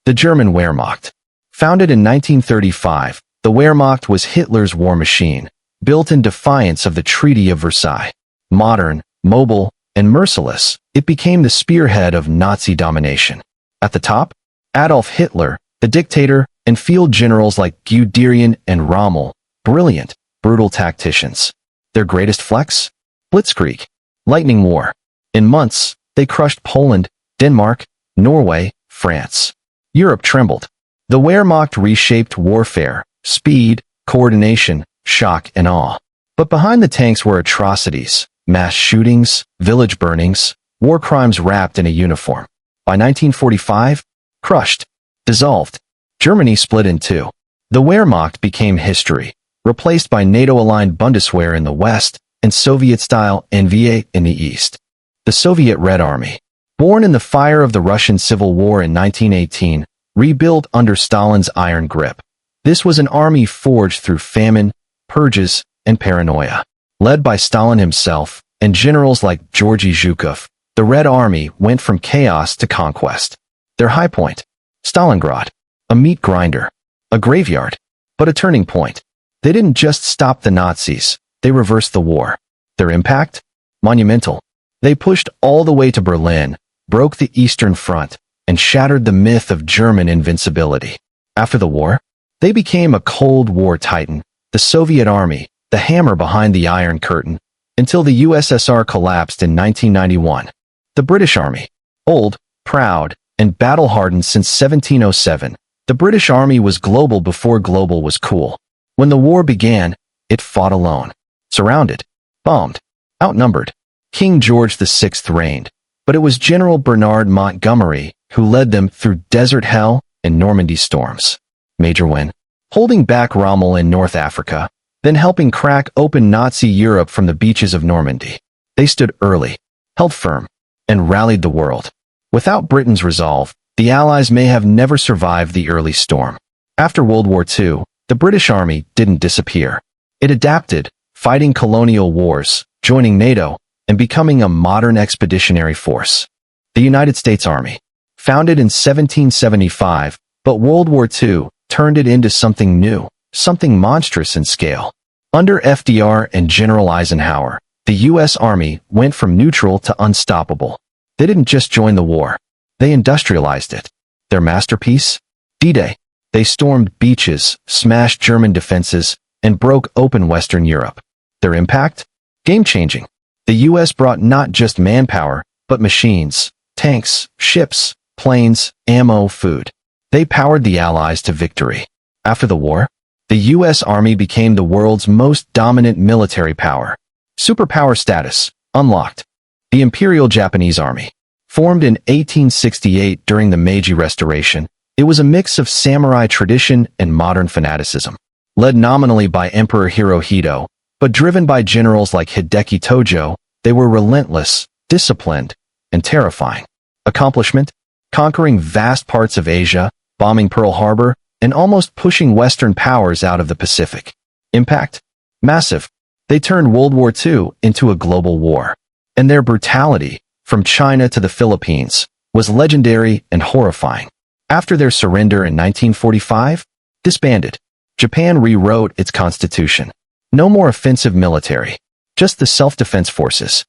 The German Wehrmacht. Founded in 1935, the Wehrmacht was Hitler's war machine, built in defiance of the Treaty of Versailles. Modern, mobile, and merciless, it became the spearhead of Nazi domination. At the top, Adolf Hitler, the dictator, and field generals like Guderian and Rommel, brilliant, brutal tacticians. Their greatest flex? Blitzkrieg. Lightning war. In months, they crushed Poland, Denmark, Norway, France. Europe trembled. The Wehrmacht reshaped warfare, speed, coordination, shock, and awe. But behind the tanks were atrocities, mass shootings, village burnings, war crimes wrapped in a uniform. By 1945, crushed, dissolved, Germany split in two. The Wehrmacht became history, replaced by NATO-aligned Bundeswehr in the west and Soviet-style NVA in the east. The Soviet Red Army, born in the fire of the Russian Civil War in 1918, rebuilt under Stalin's iron grip. This was an army forged through famine, purges, and paranoia. Led by Stalin himself and generals like Georgy Zhukov, the Red Army went from chaos to conquest. Their high point, Stalingrad, a meat grinder, a graveyard, but a turning point. They didn't just stop the Nazis, they reversed the war. Their impact? Monumental. They pushed all the way to Berlin, broke the Eastern Front, and shattered the myth of German invincibility. After the war, they became a Cold War titan, the Soviet Army, the hammer behind the Iron Curtain, until the USSR collapsed in 1991. The British Army. Old, proud, and battle-hardened since 1707, the British Army was global before global was cool. When the war began, it fought alone. Surrounded, bombed, outnumbered. King George VI reigned, but it was General Bernard Montgomery who led them through desert hell and Normandy storms. Major win. Holding back Rommel in North Africa, then helping crack open Nazi Europe from the beaches of Normandy. They stood early, held firm, and rallied the world. Without Britain's resolve, the Allies may have never survived the early storm. After World War II, the British Army didn't disappear. It adapted, fighting colonial wars, joining NATO, and becoming a modern expeditionary force. The United States Army. Founded in 1775, but World War II turned it into something new, something monstrous in scale. Under FDR and General Eisenhower, the U.S. Army went from neutral to unstoppable. They didn't just join the war. They industrialized it. Their masterpiece? D-Day. They stormed beaches, smashed German defenses, and broke open Western Europe. Their impact? Game-changing. The U.S. brought not just manpower, but machines, tanks, ships, planes, ammo, food. They powered the Allies to victory. After the war, the U.S. Army became the world's most dominant military power. Superpower status, unlocked. The Imperial Japanese Army. Formed in 1868 during the Meiji Restoration, it was a mix of samurai tradition and modern fanaticism. Led nominally by Emperor Hirohito, but driven by generals like Hideki Tojo, they were relentless, disciplined, and terrifying. Accomplishment? Conquering vast parts of Asia, bombing Pearl Harbor, and almost pushing Western powers out of the Pacific. Impact? Massive. They turned World War II into a global war. And their brutality, from China to the Philippines, was legendary and horrifying. After their surrender in 1945, disbanded. Japan rewrote its constitution. No more offensive military, just the self-defense forces.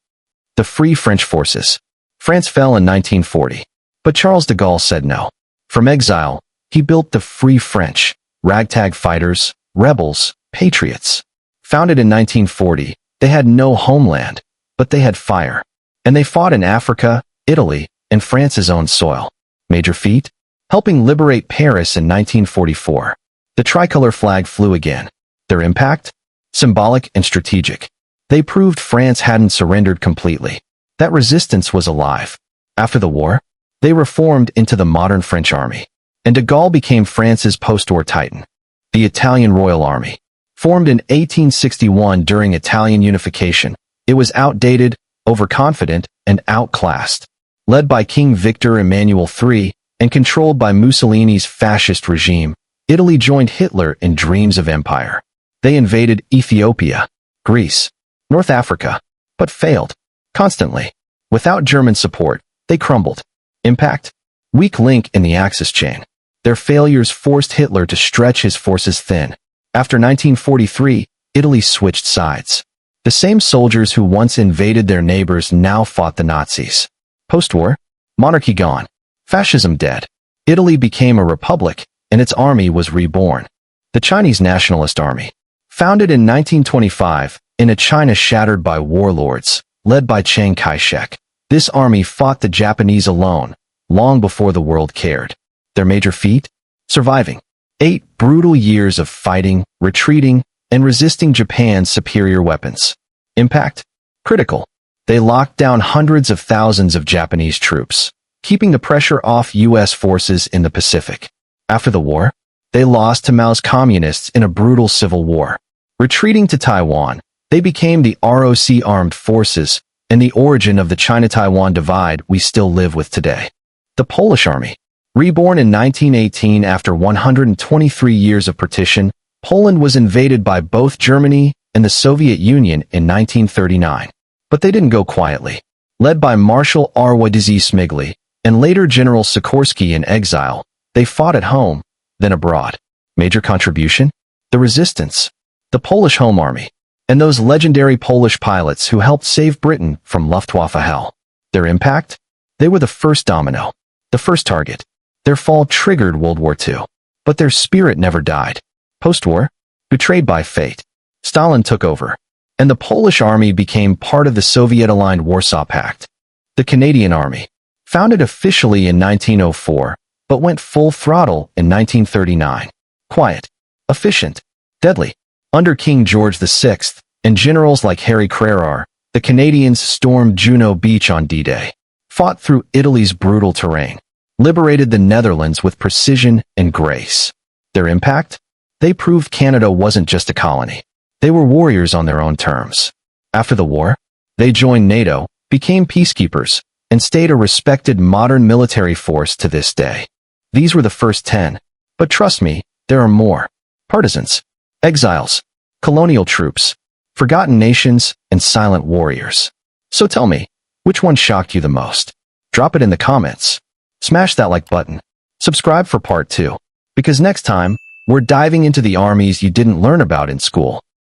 The Free French Forces. France fell in 1940, but Charles de Gaulle said no. From exile, he built the Free French, ragtag fighters, rebels, patriots. Founded in 1940, they had no homeland, but they had fire. And they fought in Africa, Italy, and France's own soil. Major feat? Helping liberate Paris in 1944. The tricolor flag flew again. Their impact? Symbolic and strategic. They proved France hadn't surrendered completely. That resistance was alive. After the war, they reformed into the modern French army. And de Gaulle became France's post-war titan. The Italian Royal Army. Formed in 1861 during Italian unification, it was outdated, overconfident, and outclassed. Led by King Victor Emmanuel III and controlled by Mussolini's fascist regime, Italy joined Hitler in dreams of empire. They invaded Ethiopia, Greece, North Africa, but failed. Constantly. Without German support, they crumbled. Impact? Weak link in the Axis chain. Their failures forced Hitler to stretch his forces thin. After 1943, Italy switched sides. The same soldiers who once invaded their neighbors now fought the Nazis. Post-war, monarchy gone, fascism dead. Italy became a republic, and its army was reborn. The Chinese Nationalist Army. Founded in 1925, in a China shattered by warlords, led by Chiang Kai-shek. This army fought the Japanese alone, long before the world cared. Their major feat? Surviving 8 brutal years of fighting, retreating, and resisting Japan's superior weapons. Impact? Critical. They locked down hundreds of thousands of Japanese troops, keeping the pressure off U.S. forces in the Pacific. After the war, they lost to Mao's communists in a brutal civil war. Retreating to Taiwan, they became the ROC Armed Forces, and the origin of the China-Taiwan divide we still live with today. The Polish Army. Reborn in 1918 after 123 years of partition, Poland was invaded by both Germany and the Soviet Union in 1939. But they didn't go quietly. Led by Marshal Rwdzismigli and later General Sikorsky in exile, they fought at home, then abroad. Major contribution? The resistance. The Polish Home Army. And those legendary Polish pilots who helped save Britain from Luftwaffe hell. Their impact? They were the first domino. The first target. Their fall triggered World War II. But their spirit never died. Post-war, betrayed by fate, Stalin took over, and the Polish army became part of the Soviet-aligned Warsaw Pact. The Canadian Army, founded officially in 1904, but went full throttle in 1939. Quiet, efficient, deadly. Under King George VI and generals like Harry Crerar, the Canadians stormed Juno Beach on D-Day, fought through Italy's brutal terrain, liberated the Netherlands with precision and grace. Their impact? They proved Canada wasn't just a colony. They were warriors on their own terms. After the war, they joined NATO, became peacekeepers, and stayed a respected modern military force to this day. These were the first 10, but trust me, there are more. Partisans, exiles, colonial troops, forgotten nations, and silent warriors. So tell me, which one shocked you the most? Drop it in the comments. Smash that like button. Subscribe for part 2, because next time, we're diving into the armies you didn't learn about in school.